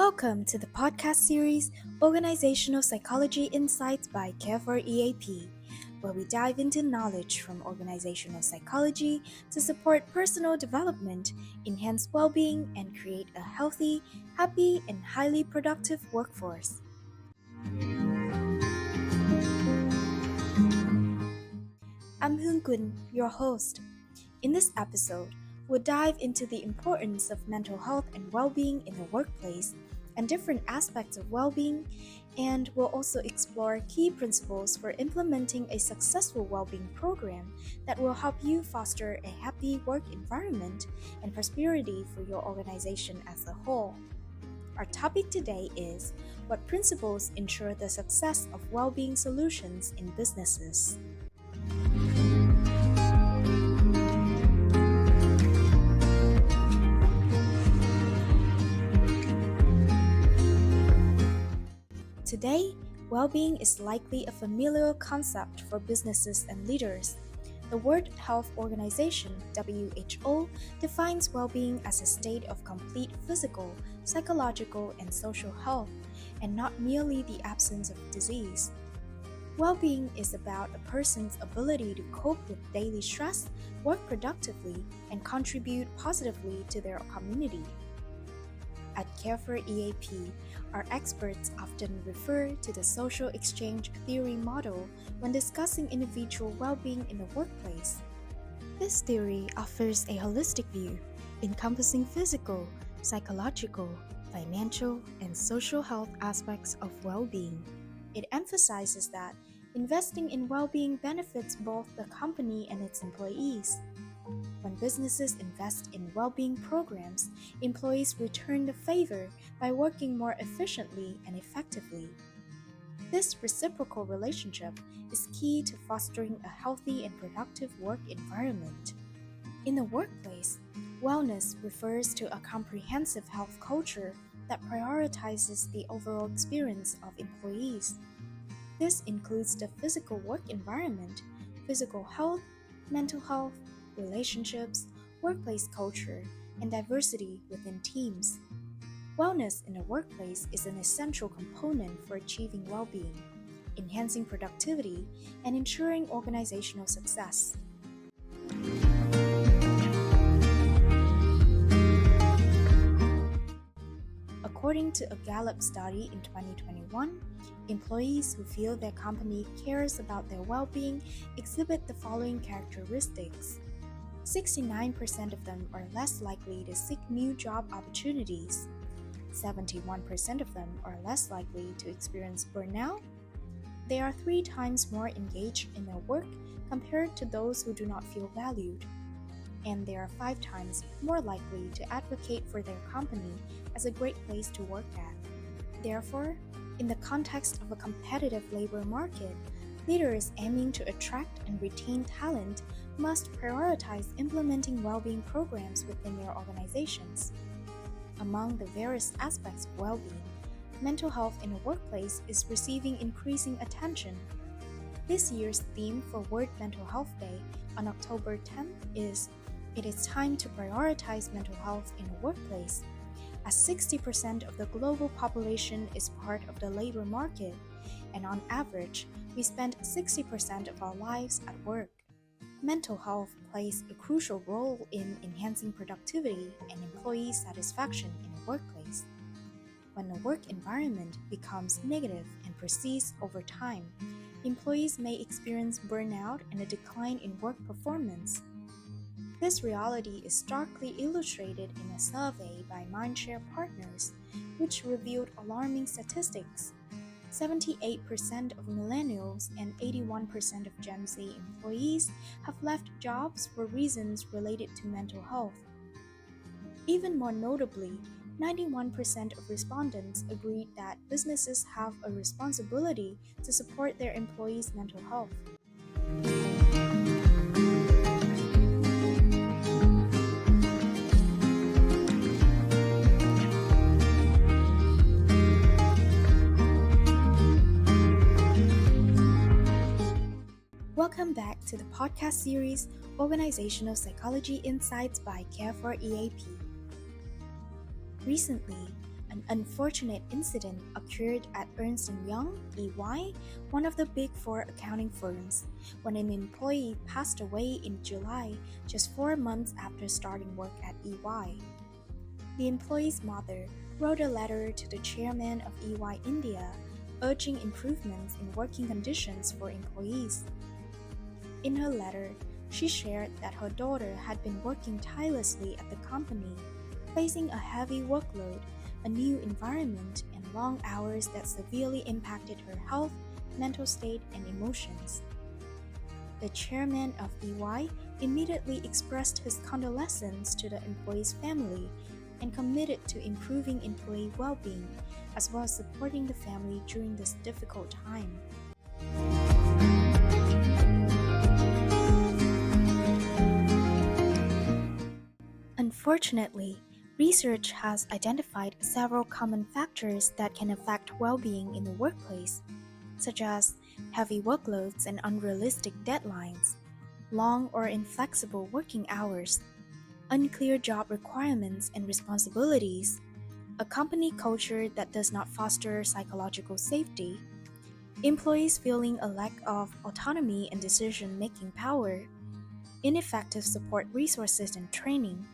Welcome to the podcast series Organizational Psychology Insights by CareFor EAP, where we dive into knowledge from organizational psychology to support personal development, enhance well-being, and create a healthy, happy, and highly productive workforce. I'm Hoon Kun, your host. In this episode, we'll dive into the importance of mental health and well-being in the workplace and different aspects of well-being, and we'll also explore key principles for implementing a successful well-being program that will help you foster a happy work environment and prosperity for your organization as a whole. Our topic today is what principles ensure the success of well-being solutions in businesses. Today, well-being is likely a familiar concept for businesses and leaders. The World Health Organization, WHO, defines well-being as a state of complete physical, psychological, and social health, and not merely the absence of disease. Well-being is about a person's ability to cope with daily stress, work productively, and contribute positively to their community. At CareFor EAP, our experts often refer to the social exchange theory model when discussing individual well-being in the workplace. This theory offers a holistic view, encompassing physical, psychological, financial, and social health aspects of well-being. It emphasizes that investing in well-being benefits both the company and its employees. When businesses invest in well-being programs, employees return the favor by working more efficiently and effectively. This reciprocal relationship is key to fostering a healthy and productive work environment. In the workplace, wellness refers to a comprehensive health culture that prioritizes the overall experience of employees. This includes the physical work environment, physical health, mental health, relationships, workplace culture, and diversity within teams. Wellness in the workplace is an essential component for achieving well-being, enhancing productivity, and ensuring organizational success. According to a Gallup study in 2021, employees who feel their company cares about their well-being exhibit the following characteristics. 69% of them are less likely to seek new job opportunities. 71% of them are less likely to experience burnout. They are 3 times more engaged in their work compared to those who do not feel valued. And they are 5 times more likely to advocate for their company as a great place to work at. Therefore, in the context of a competitive labor market, leaders aiming to attract and retain talent must prioritize implementing well-being programs within their organizations. Among the various aspects of well-being, mental health in the workplace is receiving increasing attention. This year's theme for World Mental Health Day on October 10th is "It is time to prioritize mental health in the workplace," as 60% of the global population is part of the labor market, and on average, we spend 60% of our lives at work. Mental health plays a crucial role in enhancing productivity and employee satisfaction in the workplace. When the work environment becomes negative and persists over time, employees may experience burnout and a decline in work performance. This reality is starkly illustrated in a survey by Mindshare Partners, which revealed alarming statistics. 78% of millennials and 81% of Gen Z employees have left jobs for reasons related to mental health. Even more notably, 91% of respondents agreed that businesses have a responsibility to support their employees' mental health. Welcome back to the podcast series Organizational Psychology Insights by CareFor EAP. Recently, An unfortunate incident occurred at Ernst & Young, EY, one of the big four accounting firms, when an employee passed away in July, just 4 months after starting work at EY. The employee's mother wrote a letter to the chairman of EY India, urging improvements in working conditions for employees. In her letter, she shared that her daughter had been working tirelessly at the company, facing a heavy workload, a new environment, and long hours that severely impacted her health, mental state, and emotions. The chairman of EY immediately expressed his condolences to the employee's family and committed to improving employee well-being, as well as supporting the family during this difficult time. Unfortunately, research has identified several common factors that can affect well-being in the workplace, such as heavy workloads and unrealistic deadlines, long or inflexible working hours, unclear job requirements and responsibilities, a company culture that does not foster psychological safety, employees feeling a lack of autonomy and decision-making power, ineffective support resources and training,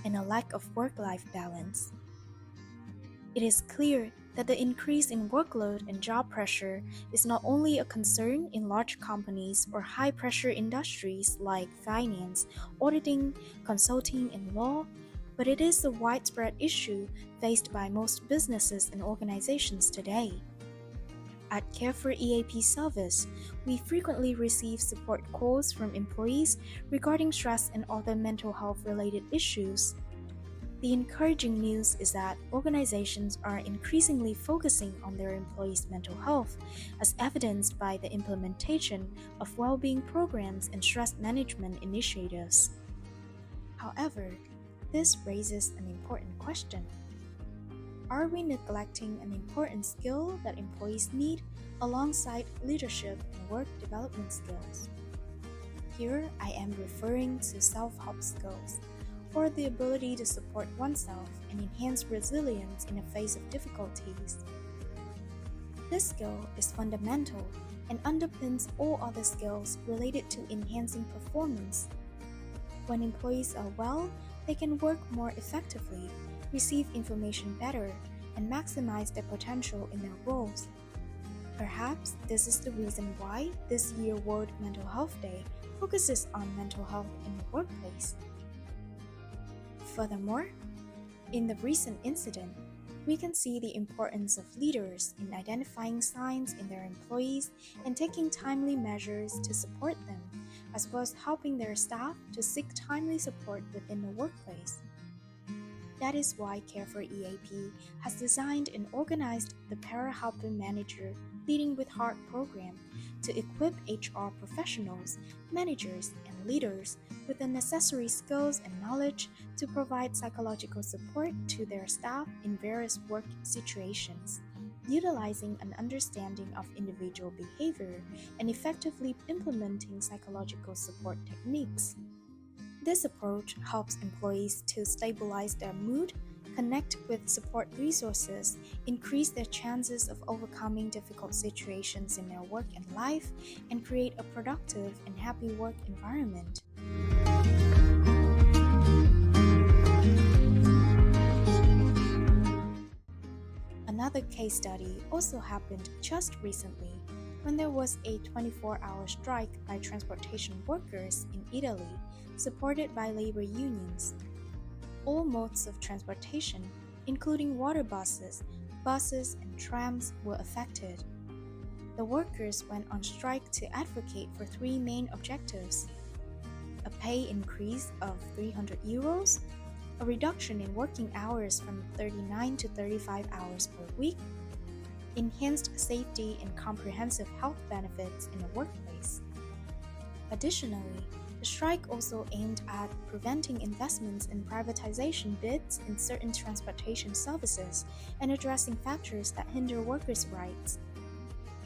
and a lack of work-life balance. It is clear that the increase in workload and job pressure is not only a concern in large companies or high-pressure industries like finance, auditing, consulting, and law, but it is a widespread issue faced by most businesses and organizations today. At CareFor EAP service, we frequently receive support calls from employees regarding stress and other mental health-related issues. The encouraging news is that organizations are increasingly focusing on their employees' mental health, as evidenced by the implementation of well-being programs and stress management initiatives. However, this raises an important question. Are we neglecting an important skill that employees need alongside leadership and work development skills? Here, I am referring to self-help skills, or the ability to support oneself and enhance resilience in the face of difficulties. This skill is fundamental and underpins all other skills related to enhancing performance. When employees are well, they can work more effectively, receive information better, and maximize their potential in their roles. Perhaps this is the reason why this year's World Mental Health Day focuses on mental health in the workplace. Furthermore, in the recent incident, we can see the importance of leaders in identifying signs in their employees and taking timely measures to support them, as well as helping their staff to seek timely support within the workplace. That is why CareFor EAP has designed and organized the Para Helper Manager Leading with Heart program to equip HR professionals, managers, and leaders with the necessary skills and knowledge to provide psychological support to their staff in various work situations, utilizing an understanding of individual behavior and effectively implementing psychological support techniques. This approach helps employees to stabilize their mood, connect with support resources, increase their chances of overcoming difficult situations in their work and life, and create a productive and happy work environment. Another case study also happened just recently when there was a 24-hour strike by transportation workers in Italy, supported by labor unions. All modes of transportation, including water buses, and trams, were affected. The workers went on strike to advocate for three main objectives: a pay increase of €300, a reduction in working hours from 39 to 35 hours per week, enhanced safety and comprehensive health benefits in the workplace. Additionally, the strike also aimed at preventing investments in privatization bids in certain transportation services and addressing factors that hinder workers' rights.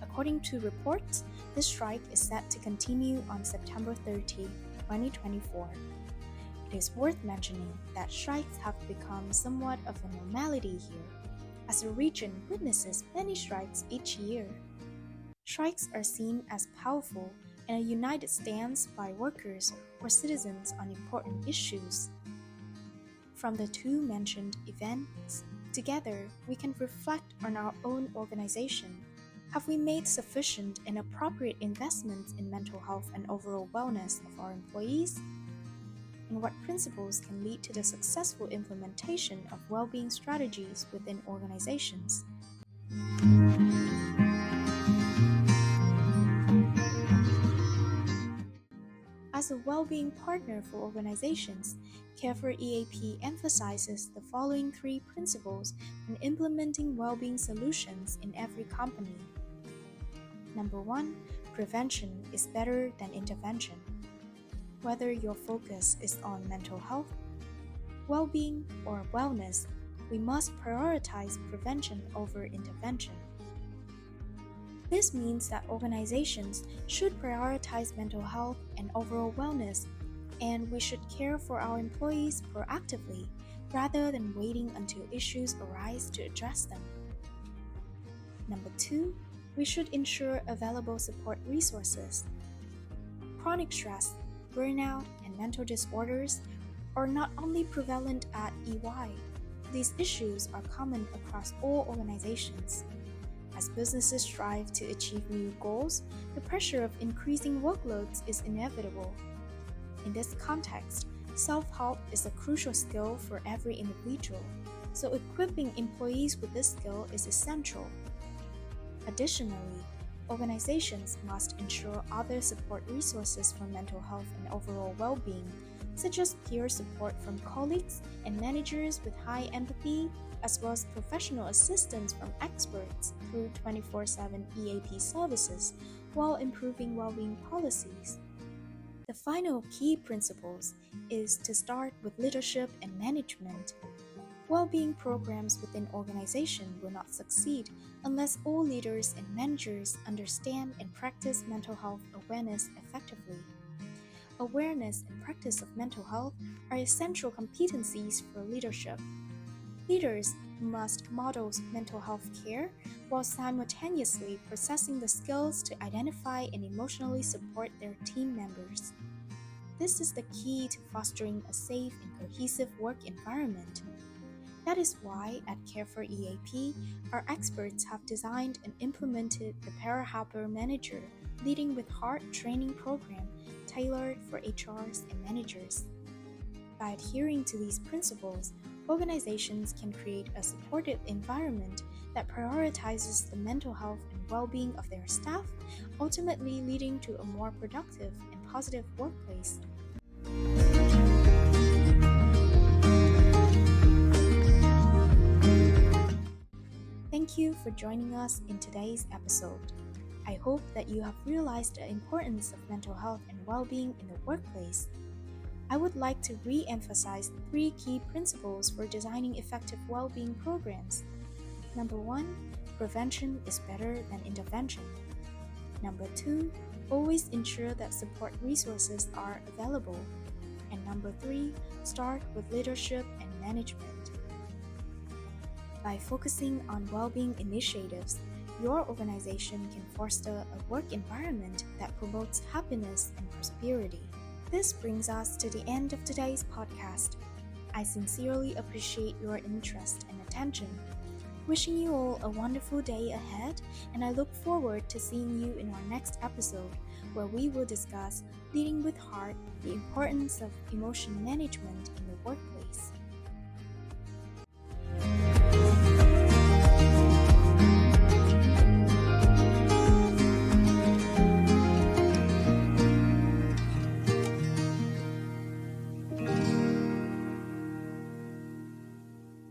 According to reports, this strike is set to continue on September 30, 2024. It is worth mentioning that strikes have become somewhat of a normality here, as the region witnesses many strikes each year. Strikes are seen as powerful and a united stance by workers or citizens on important issues. From the two mentioned events, together we can reflect on our own organization. Have we made sufficient and appropriate investments in mental health and overall wellness of our employees? And what principles can lead to the successful implementation of well-being strategies within organizations? As a well-being partner for organizations, CareFor EAP emphasizes the following three principles when implementing well-being solutions in every company. Number 1, prevention is better than intervention. Whether your focus is on mental health, well-being, or wellness, we must prioritize prevention over intervention. This means that organizations should prioritize mental health and overall wellness, and we should care for our employees proactively rather than waiting until issues arise to address them. Number 2, we should ensure available support resources. Chronic stress, burnout, and mental disorders are not only prevalent at EY, these issues are common across all organizations. As businesses strive to achieve new goals, the pressure of increasing workloads is inevitable. In this context, self-help is a crucial skill for every individual, so equipping employees with this skill is essential. Additionally, organizations must ensure other support resources for mental health and overall well-being, such as peer support from colleagues and managers with high empathy, as well as professional assistance from experts through 24/7 EAP services, while improving well-being policies. The final key principles is to start with leadership and management. Well-being programs within organization will not succeed unless all leaders and managers understand and practice mental health awareness effectively. Awareness and practice of mental health are essential competencies for leadership. Leaders must model mental health care while simultaneously possessing the skills to identify and emotionally support their team members. This is the key to fostering a safe and cohesive work environment. That is why at CareFor EAP, our experts have designed and implemented the Para-Helper Manager Leading with Heart training program tailored for HRs and managers. By adhering to these principles, organizations can create a supportive environment that prioritizes the mental health and well-being of their staff, ultimately leading to a more productive and positive workplace. Thank you for joining us in today's episode. I hope that you have realized the importance of mental health and well-being in the workplace. I would like to re-emphasize 3 key principles for designing effective well-being programs. Number 1, prevention is better than intervention. Number 2, always ensure that support resources are available. And number 3, start with leadership and management. By focusing on well-being initiatives, your organization can foster a work environment that promotes happiness and prosperity. This brings us to the end of today's podcast. I sincerely appreciate your interest and attention. Wishing you all a wonderful day ahead, and I look forward to seeing you in our next episode, where we will discuss leading with heart, the importance of emotion management in the workplace.